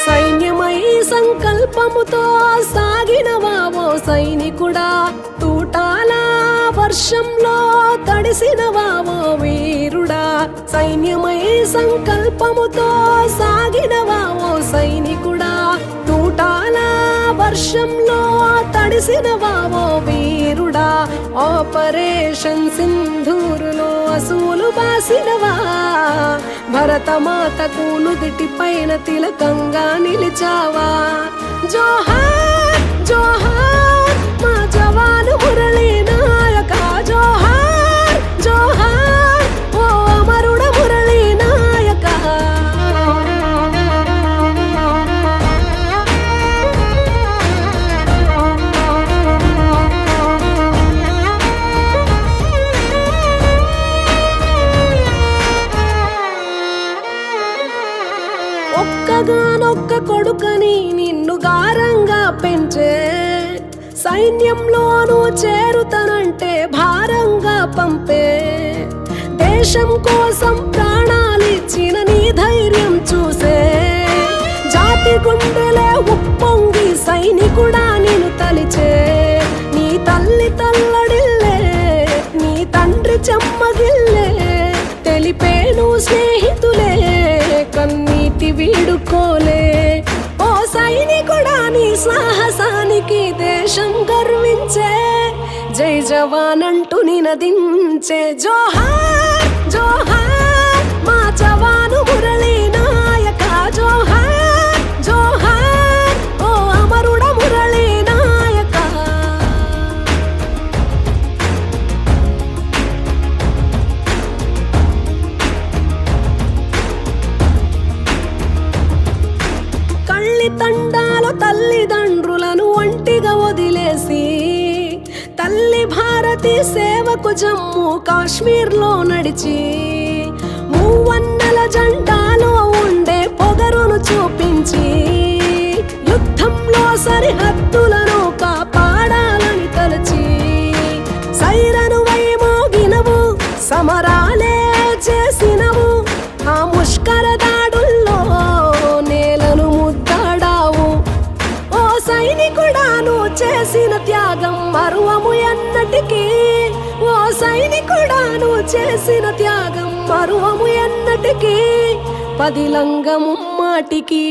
సైన్యమై సంకల్పముతో సాగినవా ఓ సైనికుడా, తూటాల వర్షంలో తడిసినవా ఓ వీరుడా. సైన్యమై సంకల్పముతో సాగినవా ఓ సైనికుడా, తూటాల వర్షంలో తడిసినవా ఓ వీరుడా. ఆపరేషన్ సింధూరులో అసూలు బాసినవా, భరతమాతకు నుదిటి పైన తిలకంగా నిలిచావా. జోహార్ జోహార్ మా జవాను మురళీ నాయక, జోహార్ జోహార్ ఓ అమరుడ మురళీ నాయక. ఒక్కగానొక్క కొడుకని నిన్ను గారంగా పెంచే, సైన్యంలోనూ చేరుతనంటే భారంగా పంపే. దేశం కోసం ప్రాణాలిచ్చిన నీ ధైర్యం చూసే, జాతి గుండెలే ఉప్పొంగి సైనికుడా నిన్ను తలిచే. నీ తల్లి తల్లడిల్లే, నీ తండ్రి చెమ్మగిల్లే, తెలిపేను స్నేహితులే కన్నీటి వీడుకోలే. ఓ సైనికుడా నీ సాహసానికి దేశం గర్వించే, జై జవాన్ అంటూ నినదించే. జోహార్ జోహార్ మా జవాను మురళీ నాయక, జోహార్ జోహార్ ఓ అమరుడ మురళీ నాయక. కళ్ళి తండాలో తల్లిదండ్రులను ఒంటిగా వదిలేసి, తల్లి భారతి సేవకు జమ్మూ కాశ్మీర్లో నడిచి, మూవన్నెల జెండాలో ఉండే పొగరును చూపించి, యుద్ధంలో సరిహద్దులను కాపాడాలని తలచి, సైరను వై మోగినవు, సమరాలే చేసినవు, ఆ ముష్కర దాడుల్లో నేలను ముద్దాడావు. ఓ సైనికుడాను చేసిన త్యాగం మరువము ఎన్నటికీ, ఓ సైనికుడాను చేసిన త్యాగం మరువము ఎన్నటికీ, పదిలంగము మాటికి.